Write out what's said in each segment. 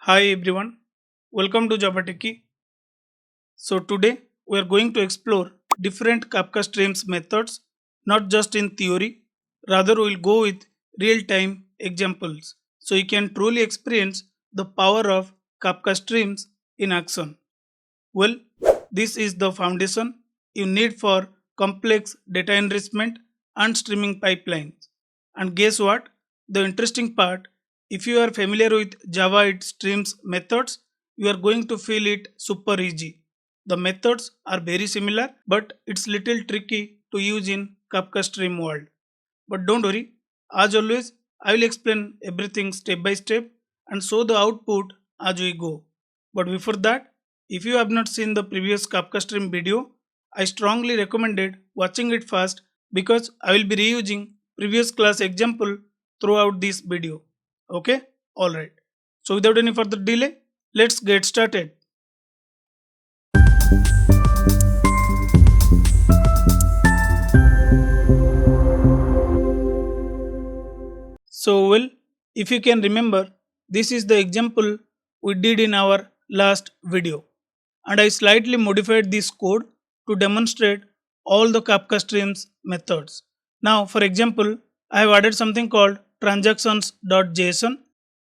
Hi everyone, welcome to Techie. So today we are going to explore different Kafka Streams methods, not just in theory, rather we'll go with real-time examples so you can truly experience the power of Kafka Streams in action. Well, this is the foundation you need for complex data enrichment and streaming pipelines. And guess what? The interesting part, if you are familiar with Java it streams methods, you are going to feel it super easy. The methods are very similar, but it's little tricky to use in Kafka Stream world. But don't worry, as always, I will explain everything step by step and show the output as we go. But before that, if you have not seen the previous Kafka Stream video, I strongly recommended watching it first because I will be reusing previous class example throughout this video. Okay? Alright. So without any further delay, let's get started. So well, if you can remember, this is the example we did in our last video, and I slightly modified this code to demonstrate all the Kafka Streams methods. Now for example, I have added something called transactions.json.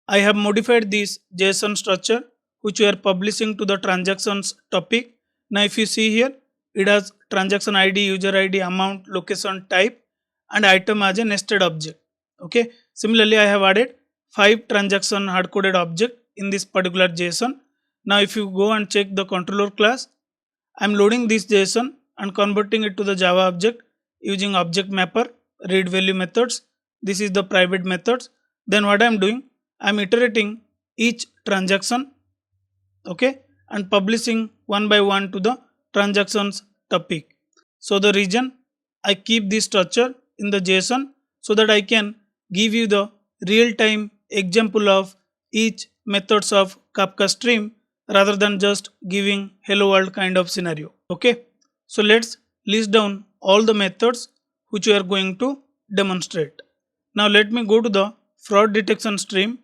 I have modified this JSON structure which we are publishing to the transactions topic. Now if you see here, it has transaction ID, user ID, amount, location, type and item as a nested object. Okay. Similarly, I have added 5 transaction hard-coded object in this particular JSON. Now if you go and check the controller class, I am loading this JSON and converting it to the Java object using object mapper, read value methods. This is the private methods. Then what I am doing, I am iterating each transaction, okay, and publishing one by one to the transactions topic. So the reason I keep this structure in the JSON so that I can give you the real-time example of each methods of Kafka stream rather than just giving hello world kind of scenario. Okay, so let's list down all the methods which we are going to demonstrate. Now let me go to the fraud detection stream.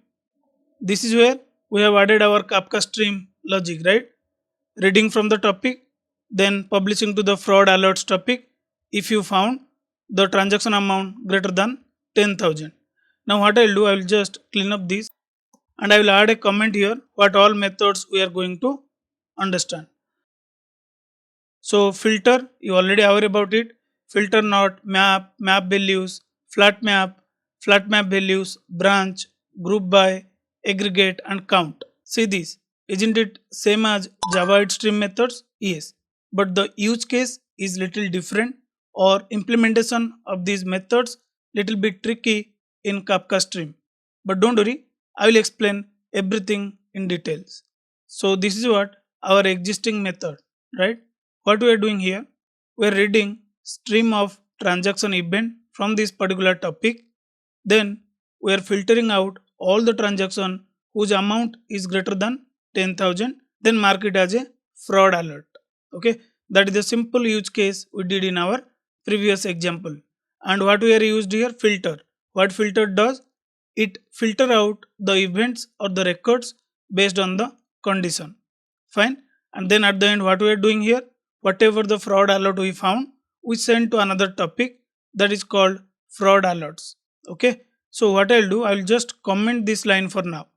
This is where we have added our Kafka stream logic, right? Reading from the topic, then publishing to the fraud alerts topic if you found the transaction amount greater than 10,000. Now what I will do, I will just clean up this and I will add a comment here what all methods we are going to understand. So filter, you already aware about it. Filter not, map, map values, flatMap, flatMap values, branch, group by, aggregate and count. See this, isn't it same as Java stream methods? Yes, but the use case is little different or implementation of these methods little bit tricky in Kafka stream. But don't worry, I will explain everything in details. So this is what our existing method, right? What we are doing here, we are reading stream of transaction event from this particular topic. Then we are filtering out all the transaction whose amount is greater than 10,000, then mark it as a fraud alert. Okay, that is the simple use case we did in our previous example. And what we are used here, filter. What filter does, it filter out the events or the records based on the condition. Fine. And then at the end, what we are doing here, whatever the fraud alert we found, we send to another topic that is called fraud alerts. Okay, so what I'll do, I'll just comment this line for now.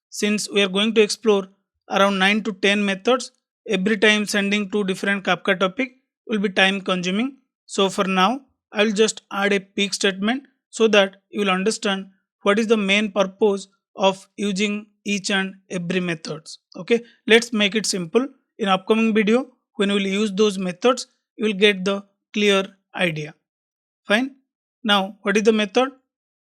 Since we are going to explore around 9 to 10 methods, every time sending to different Kafka topic will be time consuming. So for now, I'll just add a peak statement so that you will understand what is the main purpose of using each and every methods. Okay, let's make it simple. In upcoming video, when we will use those methods, you will get the clear idea. Fine. Now, what is the method?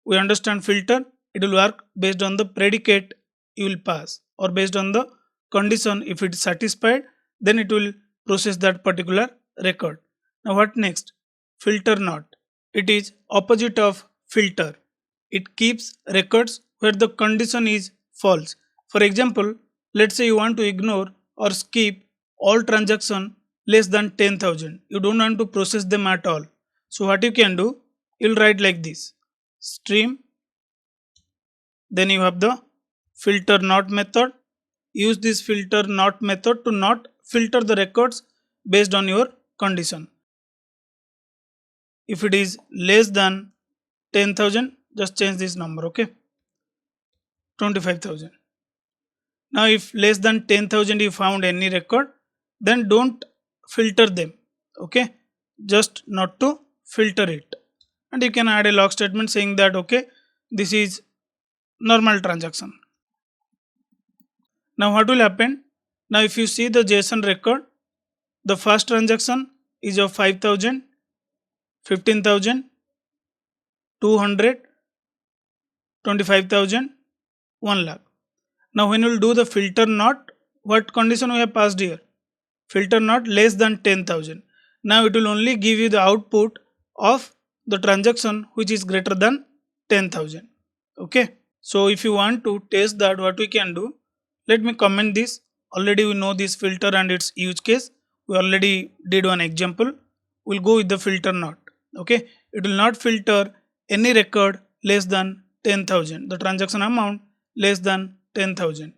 We understand filter. It will work based on the predicate you will pass or based on the condition. If it is satisfied, then it will process that particular record. Now what next? Filter not. It is opposite of filter. It keeps records where the condition is false. For example, let's say you want to ignore or skip all transaction less than 10,000. You don't want to process them at all. So what you can do, you'll write like this, stream, then you have the filter not method, use this filter not method to not filter the records based on your condition. If it is less than 10,000, just change this number, okay? 25,000. Now if less than 10,000 you found any record, then don't filter them, okay? Just not to filter it. And you can add a log statement saying that, okay, this is normal transaction. Now what will happen? Now if you see the JSON record, the first transaction is of 5,000, 15,000, 200, 25,000, 1 lakh. Now when you will do the filter not, what condition we have passed here? Filter not less than 10,000. Now it will only give you the output of the transaction which is greater than 10,000. Okay. So if you want to test that, what we can do, let me comment this. Already we know this filter and its use case. We already did one example. We'll go with the filter not. Okay. It will not filter any record less than 10,000. The transaction amount less than 10,000.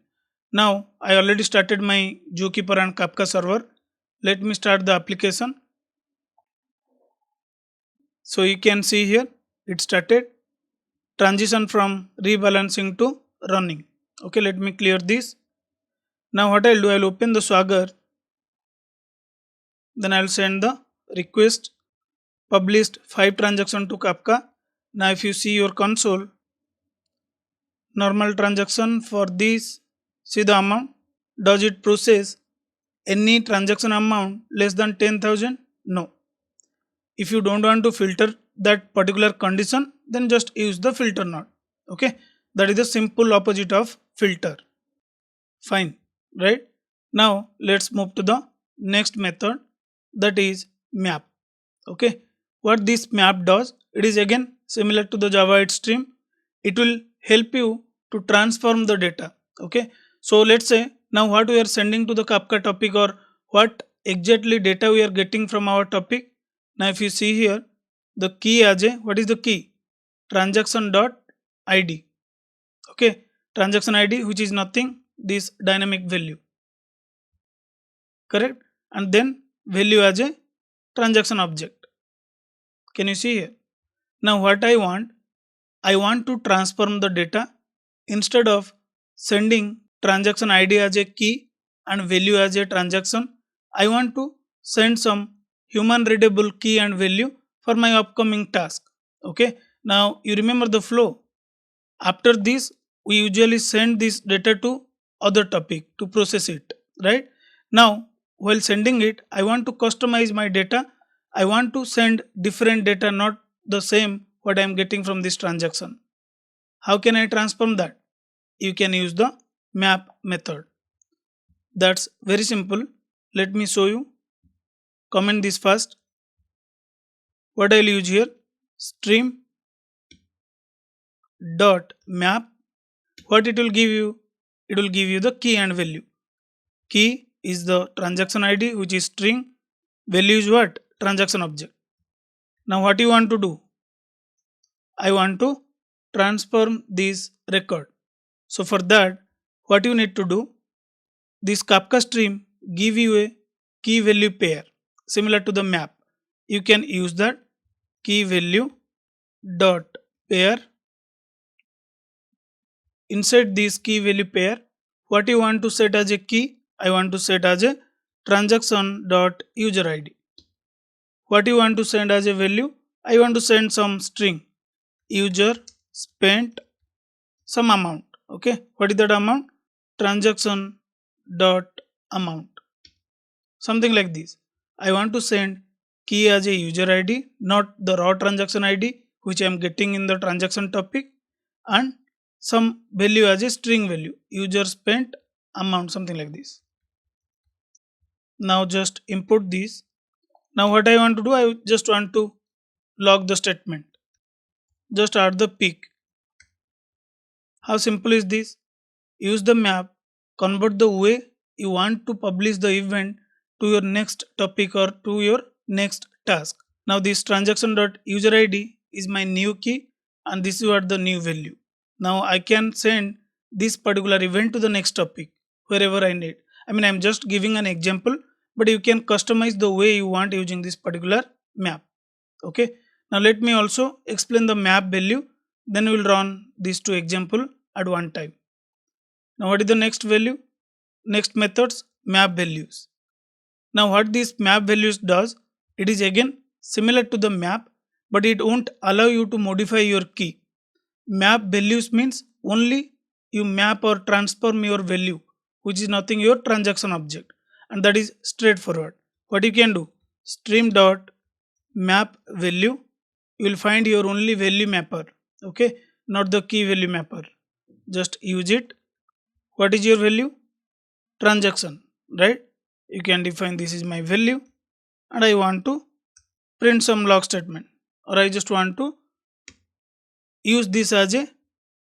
Now I already started my Zookeeper and Kafka server. Let me start the application. So you can see here it started. Transition from rebalancing to running. Okay, let me clear this. Now what I'll do, I'll open the Swagger. Then I'll send the request published 5 transaction to Kafka. Now if you see your console, normal transaction for this, see the amount. Does it process any transaction amount less than 10,000? No. If you don't want to filter that particular condition, then just use the filter not. Okay, that is the simple opposite of filter. Fine, right? Now let's move to the next method, that is map. Okay, what this map does, it is again similar to the Java stream. It will help you to transform the data. Okay, so let's say now what we are sending to the Kafka topic, or what exactly data we are getting from our topic. Now if you see here, the key as a, what is the key? Transaction.id. Okay, transaction ID, which is nothing, this dynamic value. Correct? And then value as a transaction object. Can you see here? Now what I want to transform the data. Instead of sending transaction ID as a key and value as a transaction, I want to send some human readable key and value for my upcoming task. Okay, now you remember the flow. After this, we usually send this data to other topic to process it, right? Now while sending it, I want to customize my data. I want to send different data, not the same what I am getting from this transaction. How can I transform that? You can use the map method. That's very simple. Let me show you. Comment this first. What I'll use here, stream dot map. What it will give you? It will give you the key and value. Key is the transaction ID, which is string. Value is what? Transaction object. Now what you want to do? I want to transform this record. So for that, what you need to do? This Kafka stream give you a key value pair similar to the map. You can use that key value dot pair. Inside this key value pair, what you want to set as a key? I want to set as a transaction dot user ID. What you want to send as a value? I want to send some string. User spent some amount. Okay, what is that amount? Transaction dot amount. Something like this. I want to send key as a user ID, not the raw transaction ID which I am getting in the transaction topic, and some value as a string value, user spent amount, something like this. Now just import this. Now what I want to do, I just want to log the statement. Just add the peak. How simple is this? Use the map, convert the way you want to publish the event to your next topic or to your next task. Now this transaction.userid is my new key and this is what the new value. Now I can send this particular event to the next topic. wherever I need. I'm just giving an example, but you can customize the way you want using this particular map. Okay. Now let me also explain the map value. Then we will run these two example at one time. Now what is the next value? Next methods, map values. Now what this map values does, it is again similar to the map, but it won't allow you to modify your key. Map values means only you map or transform your value, which is nothing your transaction object, and that is straightforward. What you can do, stream dot map value, you will find your only value mapper. Okay, not the key value mapper. Just use it. What is your value? Transaction, right? You can define this is my value, and I want to print some log statement, or I just want to use this as a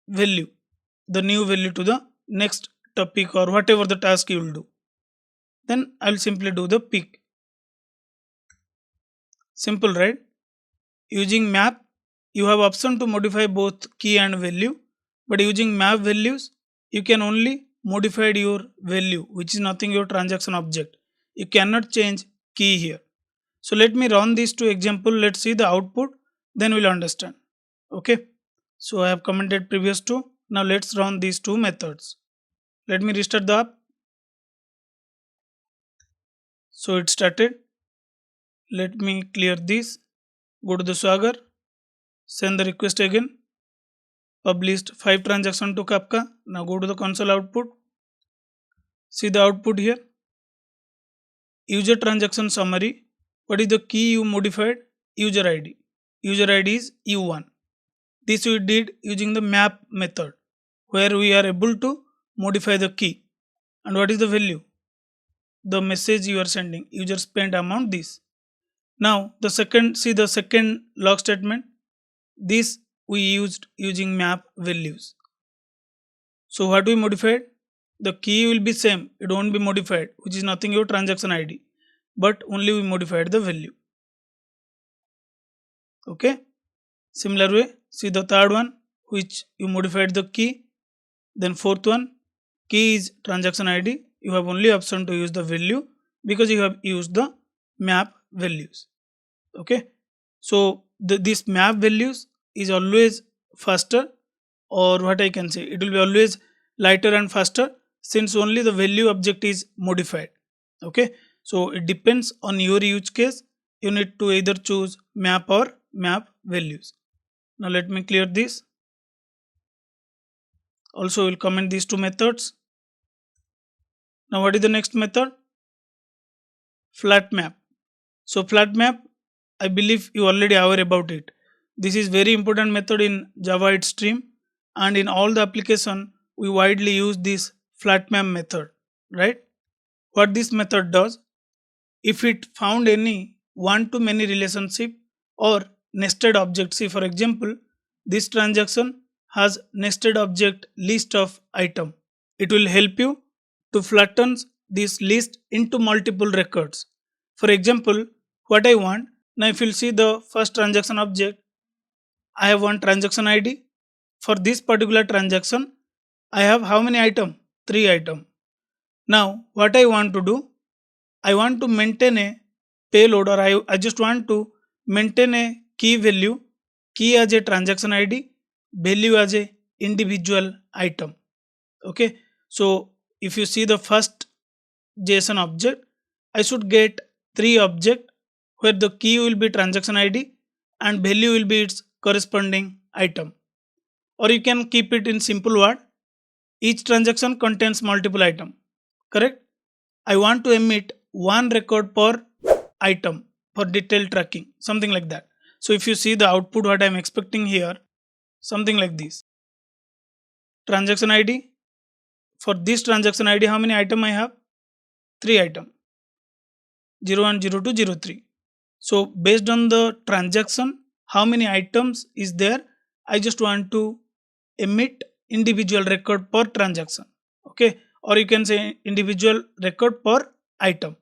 value, the new value to the next topic or whatever the task you will do. Then I'll simply do the pick. Simple, right? Using map, you have option to modify both key and value, but using map values, you can only modify your value, which is nothing your transaction object. You cannot change key here. So let me run these two example. Let's see the output, then we'll understand. Okay. So I have commented previous two. Now let's run these two methods. Let me restart the app. So it started. Let me clear this. Go to the Swagger. Send the request again. Published 5 transactions to Kafka. Now go to the console output. See the output here. User transaction summary. What is the key you modified? User ID. User ID is U1. This we did using the map method, where we are able to modify the key. And what is the value? The message you are sending. User spent amount this. Now the second, see the second log statement. This we used using map values. So what we modified? The key will be same. It won't be modified, which is nothing your transaction ID, but only we modified the value. Okay. Similar way, see the third one, which you modified the key. Then fourth one, key is transaction ID. You have only option to use the value because you have used the map values. Okay. So this map values is always faster, or what I can say, it will be always lighter and faster, since only the value object is modified. Okay. So it depends on your use case. You need to either choose map or map values. Now let me clear this. Also we'll comment these two methods. Now what is the next method? flatMap. So flatMap, I believe you already aware about it. This is very important method in Java stream, and in all the application we widely use this flatMap method, right? What this method does, if it found any one-to-many relationship or nested object, see for example, this transaction has nested object list of item. It will help you to flatten this list into multiple records. For example, what I want, now if you see the first transaction object, I have one transaction ID. For this particular transaction, I have how many item? 3 item. Now what I want to do, I want to maintain a payload, or I just want to maintain a key value, key as a transaction ID, value as a individual item. Okay. So if you see the first JSON object, I should get 3 object where the key will be transaction ID and value will be its corresponding item. Or you can keep it in simple word, each transaction contains multiple item. Correct? I want to emit one record per item for detailed tracking, something like that. So if you see the output, what I am expecting here, something like this. Transaction ID. For this transaction ID, how many item I have? 3 item. 01, 02, 03. So based on the transaction, how many items is there, I just want to emit individual record per transaction. Okay. Or you can say individual record per item.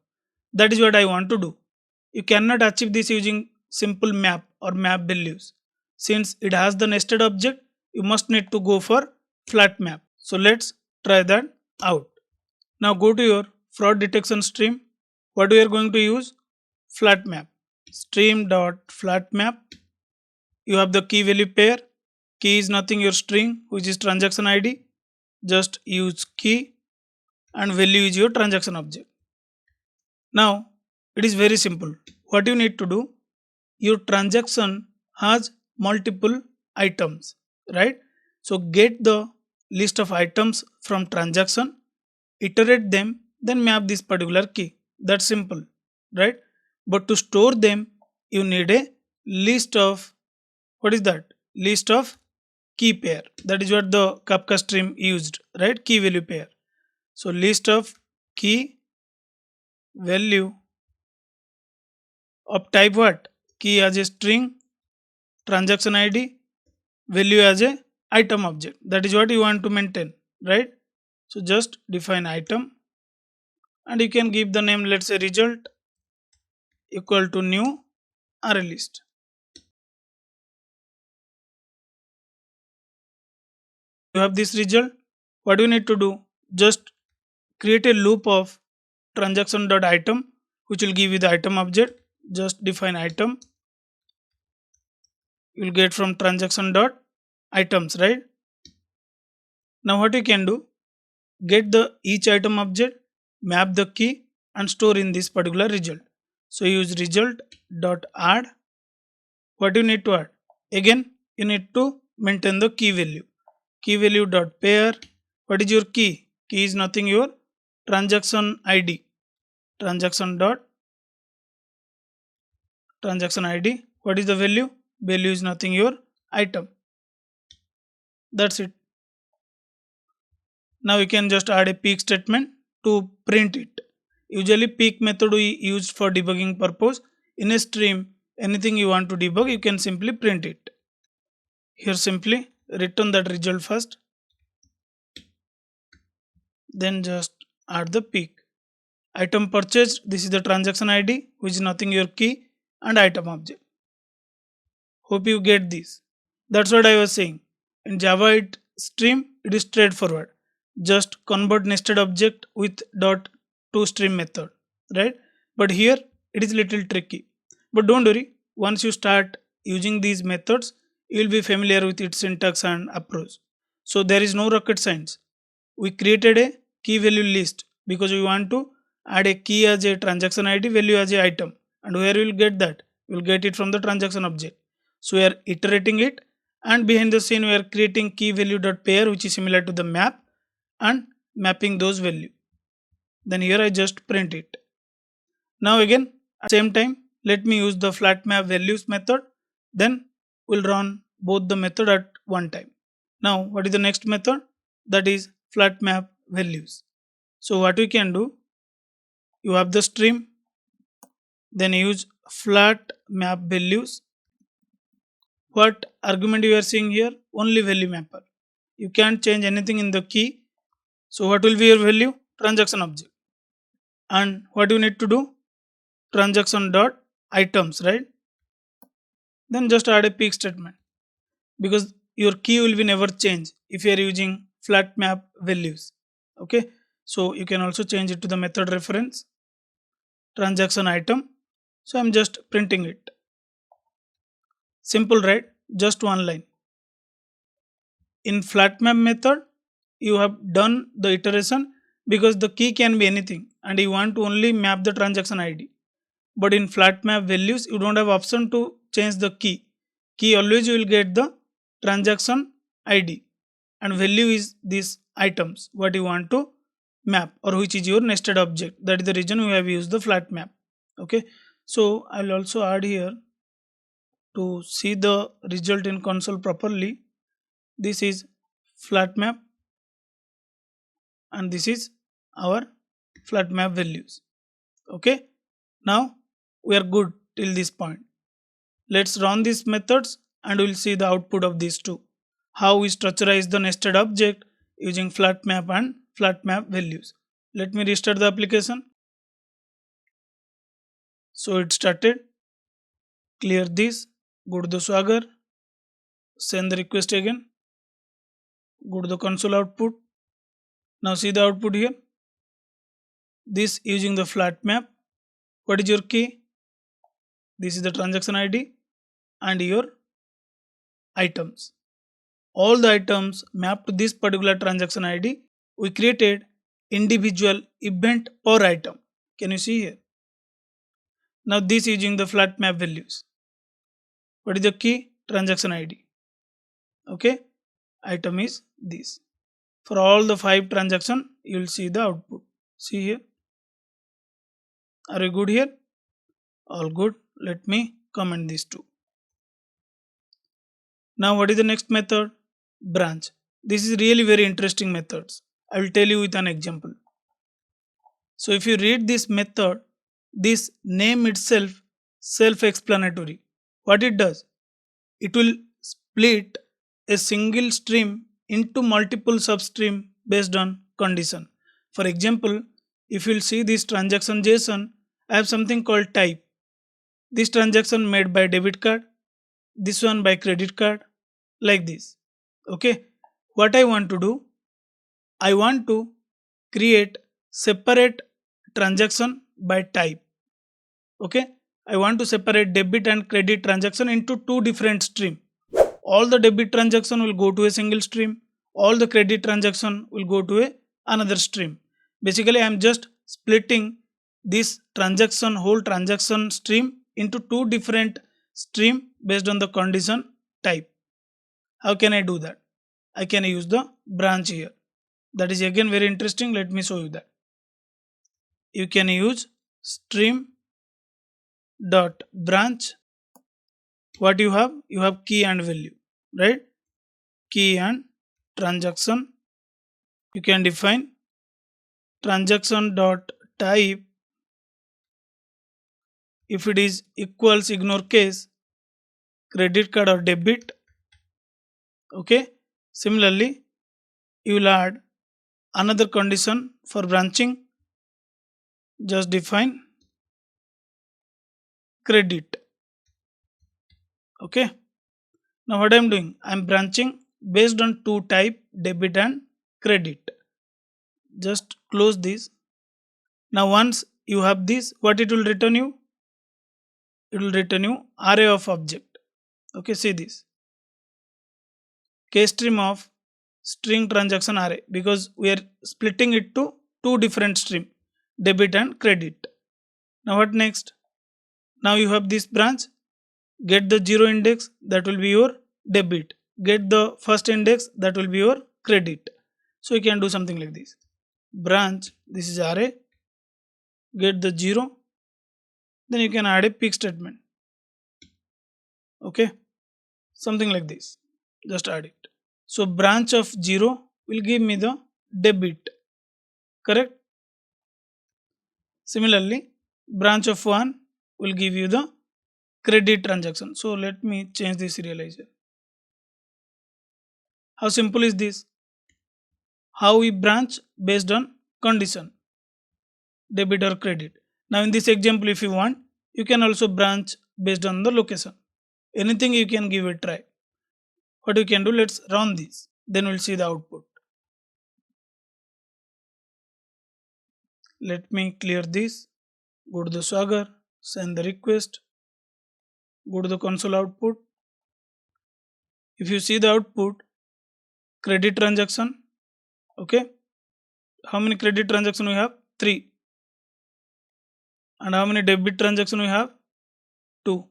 That is what I want to do. You cannot achieve this using simple map or map values. Since it has the nested object, you must need to go for flat map. So let's try that out. Now go to your fraud detection stream. What we are going to use? flatMap. Stream.flatMap. You have the key value pair. Key is nothing your string, which is transaction ID. Just use key and value is your transaction object. Now it is very simple. What you need to do? Your transaction has multiple items, right? So get the list of items from transaction, iterate them, then map this particular key. That's simple, right? But to store them, you need a list of, what is that? List of key pair. That is what the Kafka stream used, right? Key value pair. So list of key value of type what? Key as a string, transaction ID, value as a item object. That is what you want to maintain, right? So just define item and you can give the name, let's say result equal to new array list. You have this result. What you need to do? Just create a loop of transaction.item which will give you the item object. Just define item. You will get from transaction.items, right? Now what you can do? Get the each item object, map the key and store in this particular result. So use result.add. What you need to add? Again, you need to maintain the key value. Key value dot pair. What is your key? Key is nothing your transaction ID. Transaction ID. What is the value? Value is nothing your item. That's it. Now you can just add a peek statement to print it. Usually peek method we used for debugging purpose. In a stream, anything you want to debug, you can simply print it. Here simply return that result first. Then just add the peek. Item purchased, this is the transaction ID, which is nothing your key and item object. Hope you get this. That's what I was saying. In Java stream, it is straightforward. Just convert nested object with dot to stream method, right? But here it is little tricky. But don't worry, once you start using these methods, you will be familiar with its syntax and approach. So there is no rocket science. We created a key value list because we want to add a key as a transaction ID, value as a item. And where you will get that? You will get it from the transaction object. So we are iterating it, and behind the scene we are creating key value dot pair, which is similar to the map, and mapping those value. Then here I just print it. Now again at the same time let me use the flatMap values method. Then we'll run both the method at one time. Now what is the next method? That is flatMap values. So what we can do? You have the stream, then use flatMap values. What argument you are seeing here? Only value mapper. You can't change anything in the key. So what will be your value? Transaction object. And what you need to do? Transaction dot items, right? Then just add a peek statement, because your key will be never change if you are using flatMap values. Okay, so you can also change it to the method reference transaction item. So I'm just printing it. Simple, right? Just one line. In flatMap method, you have done the iteration because the key can be anything and you want to only map the transaction ID. But in flatMap values, you don't have option to change the key. Key always you will get the transaction ID, and value is these items what you want to map, or which is your nested object. That is the reason we have used the flatMap. Okay, so I'll also add here to see the result in console properly. This is flatMap and this is our flatMap values. Okay, now we are good till this point. Let's run these methods and we'll see the output of these two. How we structurize the nested object using flatMap and flatMap values. Let me restart the application. So it started. Clear this. Go to the Swagger. Send the request again. Go to the console output. Now see the output here. this using the flatMap. What is your key? This is the transaction ID and your items. All the items mapped to this particular transaction ID. We created individual event per item. Can you see here? Now this using the flatMap values. What is the key? Transaction ID. Okay, item is this. For all the 5 transactions, you will see the output. See here. Are you good here? All good. Let me comment these two. Now what is the next method? Branch. This is really very interesting methods. I will tell you with an example. So if you read this method, this name itself self-explanatory. What it does? It will split a single stream into multiple substream based on condition. For example, if you will see this transaction JSON, I have something called type. This transaction made by debit card, this one by credit card, like this. Okay, what I want to do? I want to create separate transaction by type. Okay, I want to separate debit and credit transaction into 2 different streams. All the debit transaction will go to a single stream. All the credit transaction will go to another stream. Basically, I am just splitting this whole transaction stream into 2 different stream based on the condition type. How can I do that? I can use the branch here. That is again very interesting. Let me show you that. You can use stream dot branch. What you have? You have key and value, right? Key and transaction. You can define transaction dot type. If it is equals, ignore case, credit card or debit. Okay. Similarly, you will add another condition for branching. Just define credit. Okay. Now what I am doing? I am branching based on 2 type, debit and credit. Just close this. Now once you have this, what it will return you? It will return you array of object. Okay, see this. K stream of string transaction array, because we are splitting it to 2 different stream, debit and credit. Now what next? Now you have this branch. Get the 0 index, that will be your debit. Get the first index, that will be your credit. So you can do something like this. Branch, this is array. Get the 0. Then you can add a pick statement. Okay. Something like this. Just add it. So branch of 0 will give me the debit. Correct? Similarly, branch of 1 will give you the credit transaction. So let me change this serializer. How simple is this? How we branch based on condition, debit or credit. Now in this example, if you want, you can also branch based on the location. Anything you can give a try. What you can do, let's run this. Then we'll see the output. Let me clear this. Go to the Swagger, send the request. Go to the console output. If you see the output, credit transaction. Okay. How many credit transaction we have? 3. And how many debit transaction we have? 2.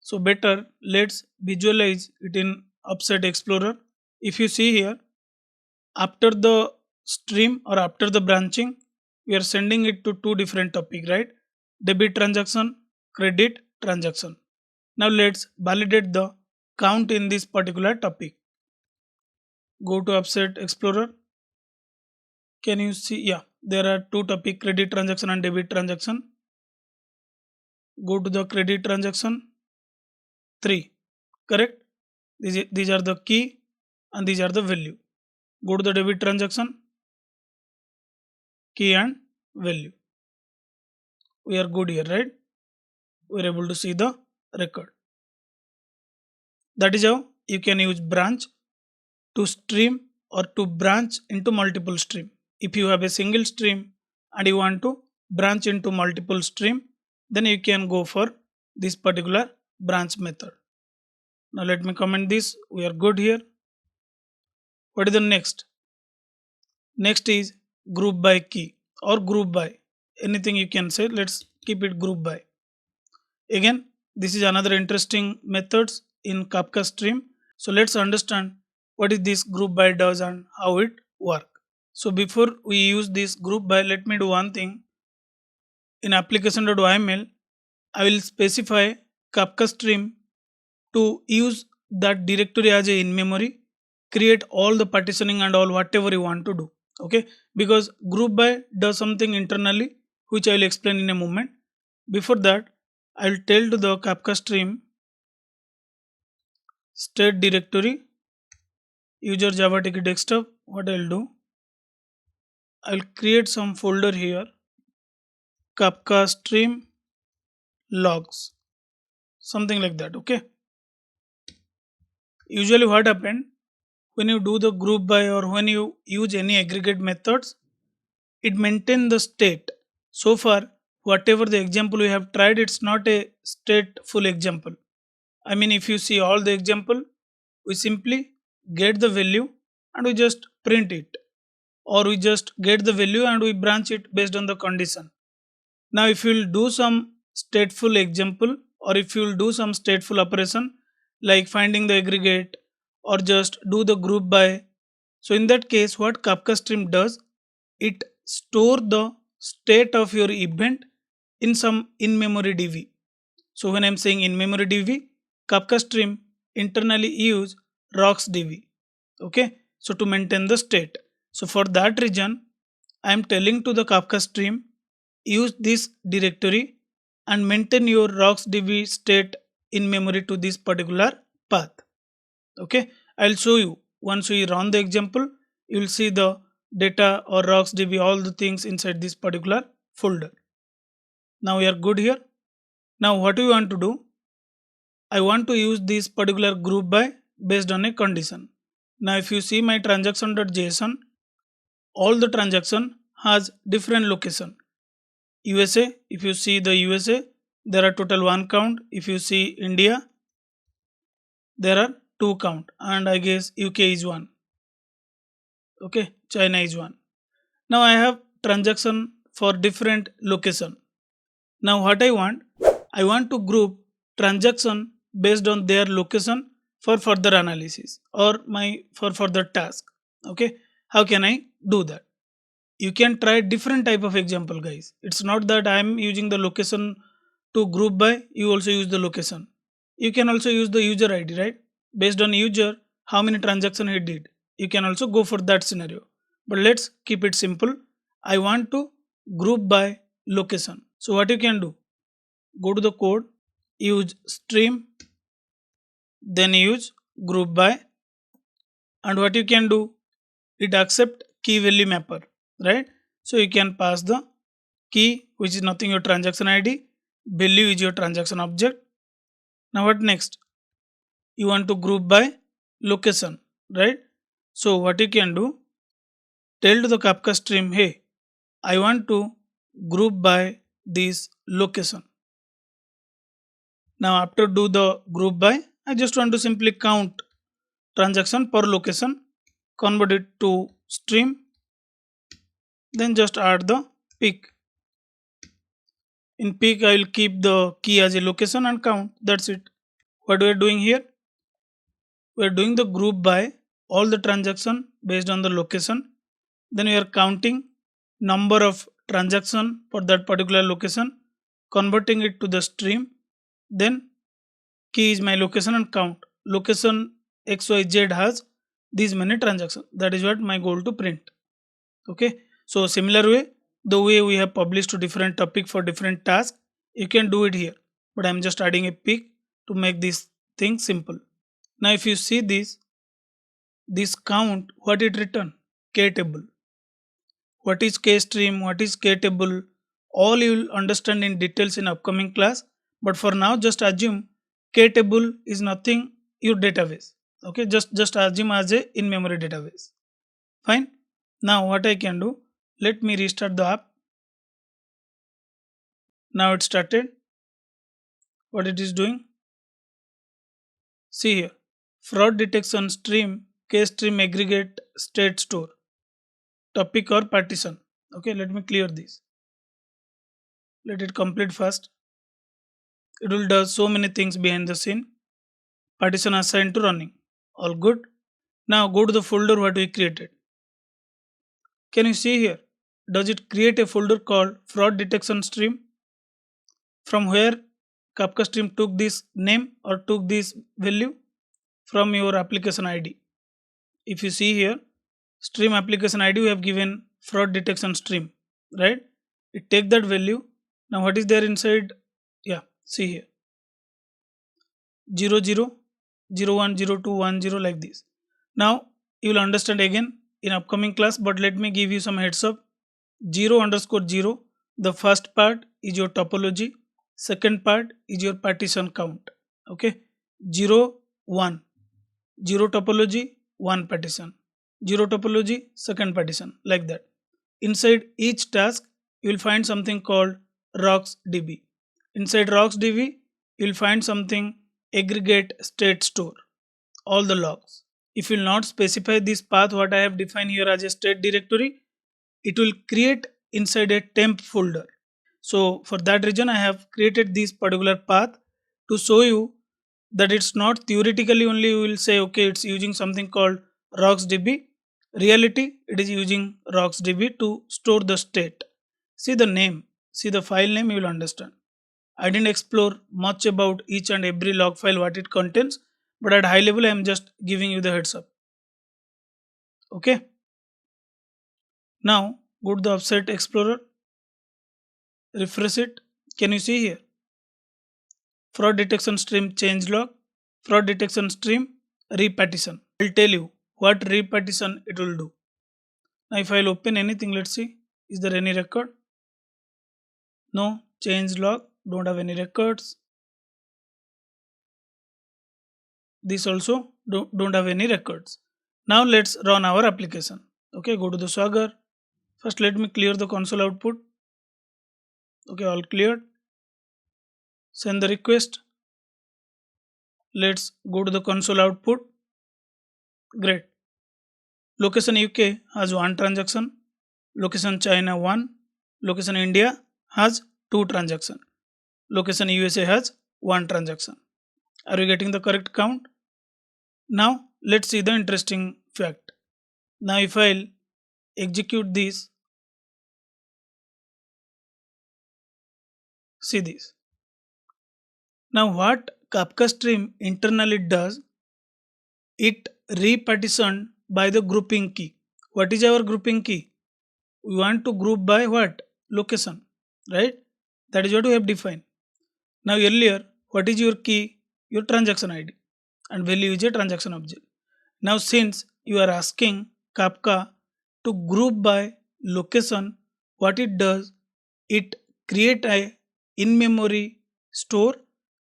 So better, let's visualize it in Offset Explorer. If you see here, after the stream or after the branching, we are sending it to 2 different topics, right? Debit transaction, credit transaction. Now let's validate the count in this particular topic. Go to Offset Explorer. Can you see? Yeah, there are 2 topics, credit transaction and debit transaction. Go to the credit transaction. 3. Correct? These are the key and these are the value. Go to the debit transaction. Key and value. We are good here, right? We are able to see the record. That is how you can use branch to stream or to branch into multiple stream. If you have a single stream and you want to branch into multiple stream, then you can go for this particular branch method. Now let me comment this. We are good here. What is the next? Next is group by key or group by. Anything you can say. Let's keep it group by. Again, this is another interesting methods in Kafka Stream. So let's understand what is this group by does and how it work. So before we use this group by, let me do one thing. In application.yml, I will specify Kafka Stream to use that directory as a in memory, create all the partitioning and all whatever you want to do. Okay, because group by does something internally which I will explain in a moment. Before that, I will tell to the Kafka Stream state directory user Java Techie desktop. What I will do, I will create some folder here, Kafka Stream logs, something like that. Okay, usually what happened when you do the group by or when you use any aggregate methods, it maintains the state. So far, whatever the example we have tried, it's not a stateful example. I mean, if you see all the example, we simply get the value and we just print it, or we just get the value and we branch it based on the condition. Now if you will do some stateful example, or if you will do some stateful operation like finding the aggregate or just do the group by, so in that case what Kafka Stream does, it store the state of your event in some in-memory DB. So when I'm saying in-memory DB, Kafka Stream internally use RocksDB. Okay, so to maintain the state. So for that reason, I am telling to the Kafka Stream, use this directory and maintain your RocksDB state in memory to this particular path. Okay, I'll show you. Once we run the example, you will see the data or RocksDB, all the things inside this particular folder. Now we are good here. Now what we want to do, I want to use this particular group by based on a condition. Now if you see my transaction.json, all the transaction has different location. USA, if you see the USA, there are total 1 count. If you see India, there are 2 count, and I guess UK is 1. Okay, China is 1. Now I have transaction for different location. Now what I want to group transaction based on their location for further analysis or for further task. Okay, how can I do that? You can try different type of example, guys. It's not that I am using the location to group by, you also use the location. You can also use the user ID, right? Based on user, how many transactions he did. You can also go for that scenario. But let's keep it simple. I want to group by location. So what you can do? Go to the code, use stream, then use group by, and what you can do, it accept key value mapper, right? So you can pass the key, which is nothing your transaction ID, value is your transaction object. Now what next? You want to group by location, right? So what you can do, tell to the Kafka Stream, hey, I want to group by this location. Now after do the group by, I just want to simply count transaction per location, convert it to stream, then just add the peak. In peak, I will keep the key as a location and count. That's it. What we are doing here? We are doing the group by all the transaction based on the location. Then we are counting number of transaction for that particular location, converting it to the stream. Then key is my location and count. Location XYZ has these many transactions. That is what my goal to print. Okay. So similar way, the way we have published to different topic for different tasks, you can do it here. But I am just adding a peak to make this thing simple. Now if you see this count, what it return? K table. What is K stream? What is K table? All you will understand in details in upcoming class. But for now, just assume K table is nothing your database. Okay, just assume as a in-memory database. Fine. Now what I can do? Let me restart the app. Now it started. What it is doing? See here. Fraud detection stream, case stream, aggregate, state store, topic or partition. Okay, let me clear this. Let it complete first. It will do so many things behind the scene. Partition assigned to running. All good. Now go to the folder what we created. Can you see here? Does it create a folder called fraud detection stream? From where Kafka stream took this name or took this value? From your application ID. If you see here, stream application ID we have given fraud detection stream, right? It take that value. Now what is there inside? Yeah, see here. 0 0 0 1 0 2 1 0 like this. Now you will understand again in upcoming class, but let me give you some heads up. 0 underscore 0, the first part is your topology, second part is your partition count. Okay, 0 1, 0 topology, 1 partition, 0 topology, second partition, like that. Inside each task you will find something called RocksDB. Inside RocksDB you will find something aggregate state store, all the logs. If you will not specify this path what I have defined here as a state directory, it will create inside a temp folder. So for that reason I have created this particular path to show you that it's not theoretically only you will say okay it's using something called RocksDB. Reality it is using RocksDB to store the state. See the name, see the file name, you will understand. I didn't explore much about each and every log file what it contains, but at high level I am just giving you the heads up. Okay. Now go to the Offset Explorer, refresh it. Can you see here? Fraud detection stream change log, fraud detection stream repartition. I'll tell you what repartition it will do. Now if I'll open anything, let's see, is there any record? No, change log, don't have any records. This also don't have any records. Now let's run our application. Okay, go to the Swagger. First let me clear the console output. Okay, all cleared. Send the request. Let's go to the console output. Great. Location UK has 1 transaction. Location China 1. Location India has 2 transactions. Location USA has 1 transaction. Are you getting the correct count? Now let's see the interesting fact. Now if I'll execute this, see this. Now what Kafka stream internally does, it repartitioned by the grouping key. What is our grouping key? We want to group by what? Location, right? That is what we have defined. Now earlier, what is your key? Your transaction ID, and value is a transaction object. Now since you are asking Kafka to group by location, what it does, it create a in-memory store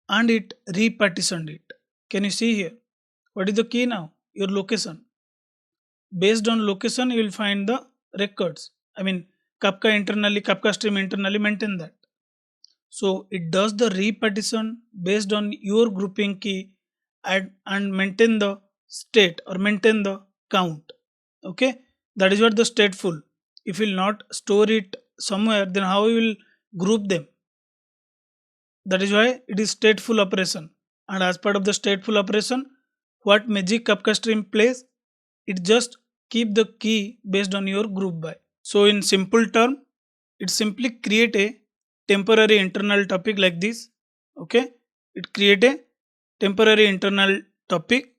and it repartitioned it. Can you see here? What is the key now? Your location. Based on location, you will find the records. I mean, Kafka stream internally maintain that. So it does the repartition based on your grouping key and maintain the state or maintain the count. Okay, that is what the stateful. If you will not store it somewhere, then how you will group them? That is why it is stateful operation. And as part of the stateful operation, what magic Kafka stream plays, it just keep the key based on your group by. So in simple term, it simply create a temporary internal topic like this. Okay, it create a temporary internal topic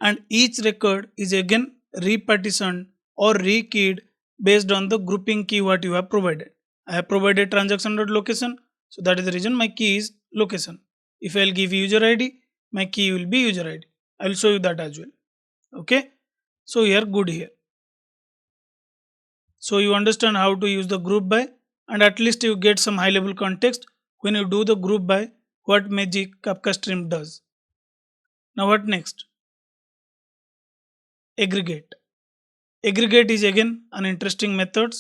and each record is again repartitioned or rekeyed based on the grouping key what you have provided. I have provided transaction.location, so that is the reason my key is location. If I will give user ID, my key will be user ID. I will show you that as well. Okay, so here good here. So you understand how to use the group by, and at least you get some high level context when you do the group by what magic Kafka stream does. Now what next? Aggregate. Aggregate is again an interesting method,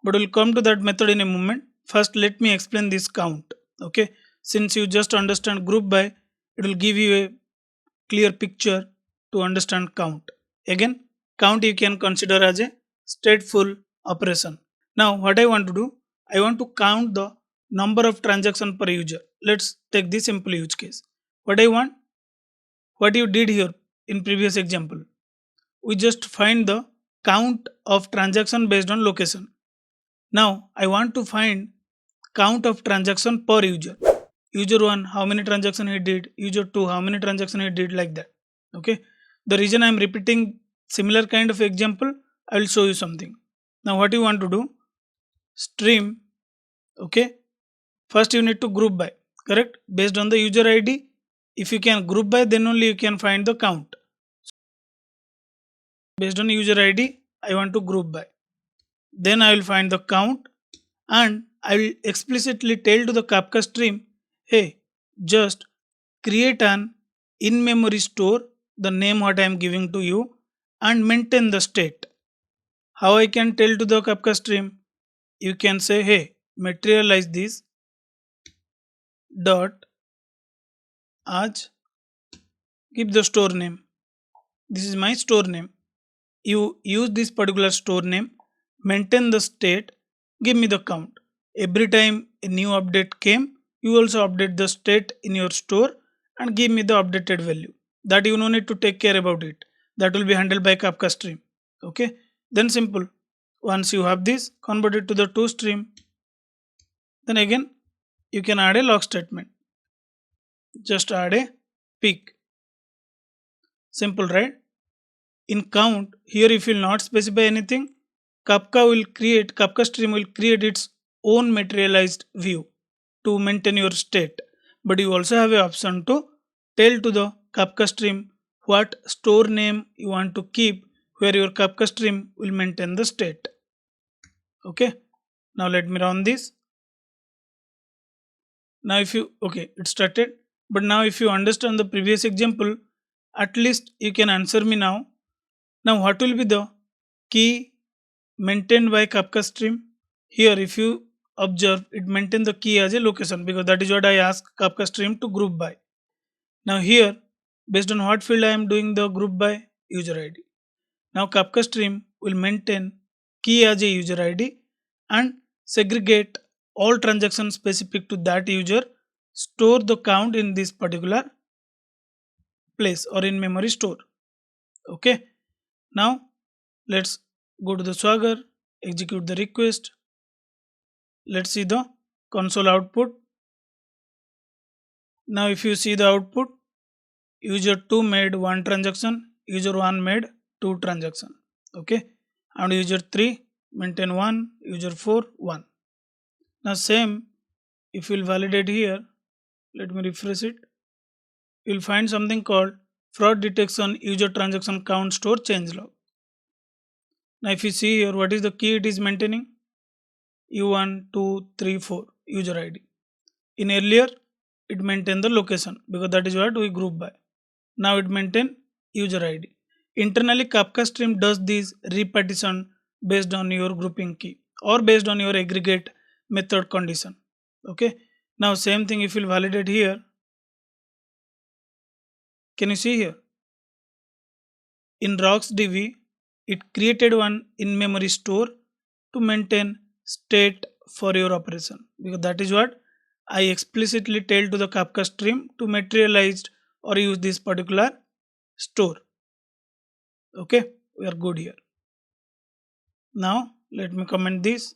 but we'll come to that method in a moment. first let me explain this count. Okay, since you just understand group by, it will give you a clear picture to understand count. Again, count you can consider as a stateful operation. Now what I want to do, I want to count the number of transactions per user. Let's take this simple use case. What I want, what you did here in previous example, we just find the count of transaction based on location. Now I want to find count of transaction per user. User 1 how many transaction he did, user 2 how many transaction he did, like that. Okay, the reason I am repeating similar kind of example, I will show you something. Now what you want to do, stream. Okay, first you need to group by, correct, based on the user id. If you can group by, then only you can find the count. Based on user id I want to group by, then I will find the count, and I will explicitly tell to the Kafka stream, hey, just create an in-memory store, the name what I am giving to you, and maintain the state. How I can tell to the Kafka stream? You can say, hey, materialize this dot as, give the store name. This is my store name. You use this particular store name, maintain the state, give me the count. Every time a new update came, you also update the state in your store and give me the updated value. That you no need to take care about it. That will be handled by Kafka stream. Okay, then simple. Once you have this, convert it to the toStream. Then again, you can add a log statement. Just add a peak. Simple, right? In count, here if you will not specify anything, Kafka stream will create its own materialized view to maintain your state. But you also have an option to tell to the Kafka stream what store name you want to keep, where your Kafka stream will maintain the state. Okay, now let me run this. Now if you, okay, it started. But now if you understand the previous example, at least you can answer me now. Now what will be the key maintained by Kafka stream? Here if you observe, it maintains the key as a location, because that is what I asked Kafka stream to group by. Now here, based on what field I am doing the group by, user id. Now Kafka stream will maintain key as a user id and segregate all transactions specific to that user, store the count in this particular place or in memory store. Okay, now let's go to the Swagger, execute the request. Let's see the console output. Now if you see the output, user 2 made 1 transaction, user 1 made 2 transaction. Okay, and user 3 maintain 1, user 4 1. Now same, if you will validate here, let me refresh it, you will find something called fraud detection user transaction count store change log. Now if you see here, what is the key it is maintaining? U1, 2, 3, 4 user id. In earlier, it maintained the location, because that is what we group by. Now it maintain user id. Internally, Kafka stream does this repartition based on your grouping key or based on your aggregate method condition. Okay, now same thing if you validate here, can you see here? In RocksDB, it created one in-memory store to maintain state for your operation, because that is what I explicitly tell to the Kafka stream to materialize or use this particular store. Okay, we are good here. Now let me comment this.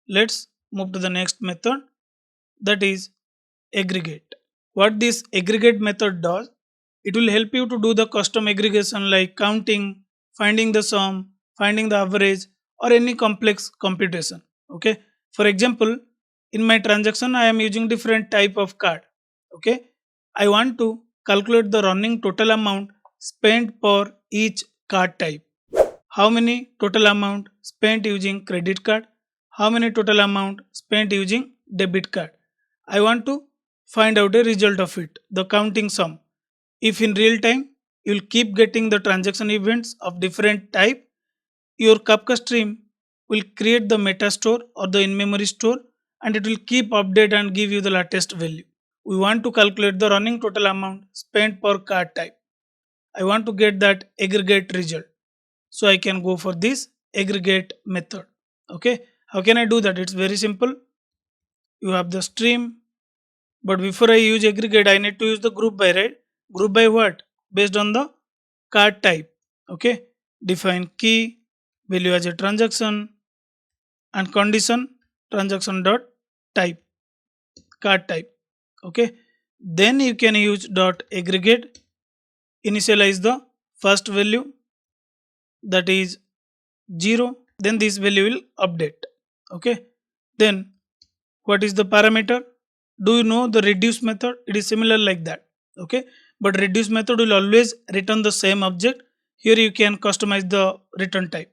Let's move to the next method, that is aggregate. What this aggregate method does, it will help you to do the custom aggregation like counting, finding the sum, finding the average, or any complex computation. Okay, for example, in my transaction I am using different type of card. Okay, I want to calculate the running total amount spent per each card type. How many total amount spent using credit card, how many total amount spent using debit card. I want to find out a result of it, the counting sum. If in real time you will keep getting the transaction events of different type, your Kafka stream will create the meta store or the in-memory store, and it will keep update and give you the latest value. We want to calculate the running total amount spent per card type. I want to get that aggregate result. So I can go for this aggregate method. Okay, how can I do that? It's very simple. You have the stream, but before I use aggregate, I need to use the group by, right? Group by what? Based on the card type. Okay, define key, value as a transaction, and condition transaction dot type, card type. Okay, then you can use dot aggregate, initialize the first value, that is 0, then this value will update. Okay, then what is the parameter? Do you know the reduce method? It is similar like that. Okay, but reduce method will always return the same object. Here you can customize the return type.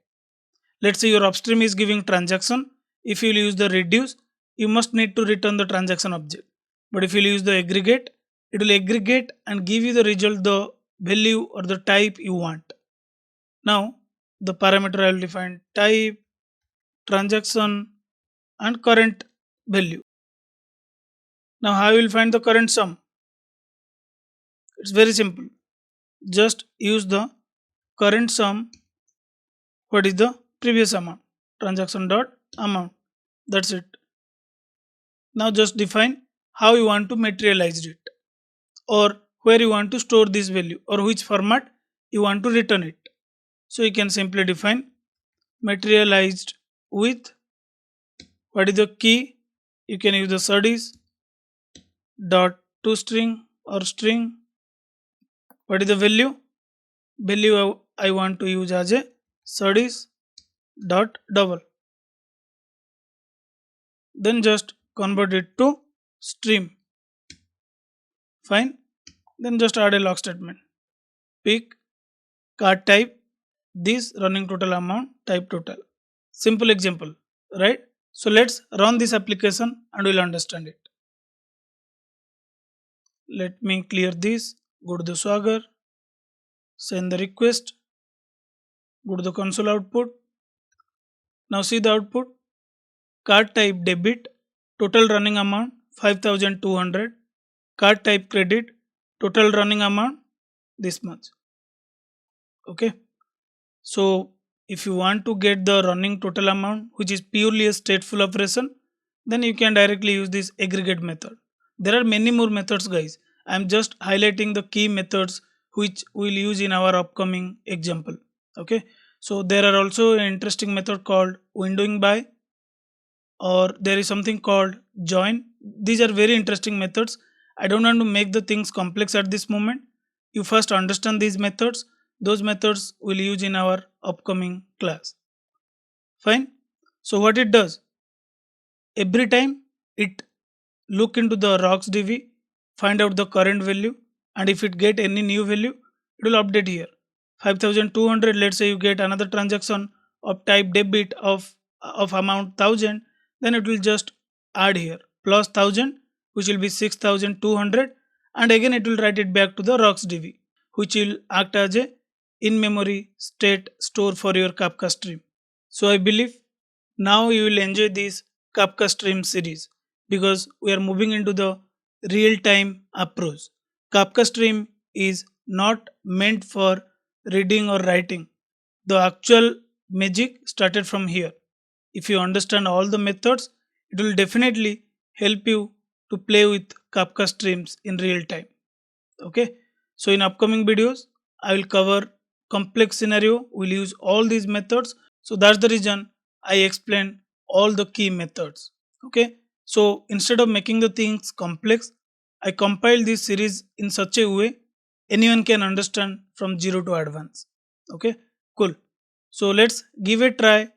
Let's say your upstream is giving transaction. If you will use the reduce, you must need to return the transaction object. But if you will use the aggregate, it will aggregate and give you the result, the value or the type you want. Now the parameter I will define type, transaction, and current value. Now how you will find the current sum? It's very simple. Just use the current sum. What is the previous amount? Transaction dot amount. That's it. Now just define how you want to materialize it, or where you want to store this value, or which format you want to return it. So you can simply define materialized with, what is the key? You can use the studies dot toString or string. What is the value? Value I want to use as a studies dot double. Then just convert it to stream. Fine. Then just add a log statement. Pick card type, this running total amount, type total. Simple example, right? So let's run this application and we'll understand it. Let me clear this. Go to the Swagger, send the request, go to the console output. Now see the output. Card type debit, total running amount 5200. Card type credit, total running amount this much. Okay, so if you want to get the running total amount, which is purely a stateful operation, then you can directly use this aggregate method. There are many more methods, guys. I am just highlighting the key methods which we'll use in our upcoming example. Okay, so there are also an interesting method called windowing by, or there is something called join. These are very interesting methods. I don't want to make the things complex at this moment. You first understand these methods. Those methods we'll use in our upcoming class. Fine. So what it does, every time it look into the RocksDB, find out the current value, and if it get any new value, it will update here. 5200, let's say you get another transaction of type debit of amount 1000, then it will just add here plus 1000, which will be 6200, and again it will write it back to the RocksDB, which will act as a in-memory state store for your Kafka stream. So I believe now you will enjoy this Kafka stream series, because we are moving into the real-time approach. Kafka stream is not meant for reading or writing. The actual magic started from here. If you understand all the methods, it will definitely help you to play with Kafka streams in real time. Okay, so in upcoming videos I will cover complex scenario. We'll use all these methods. So that's the reason I explained all the key methods. Okay, so instead of making the things complex, I compiled this series in such a way anyone can understand from zero to advanced. Okay, cool. So let's give a try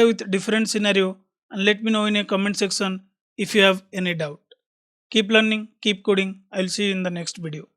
with different scenario, and let me know in a comment section if you have any doubt. Keep learning, keep coding. I'll see you in the next video.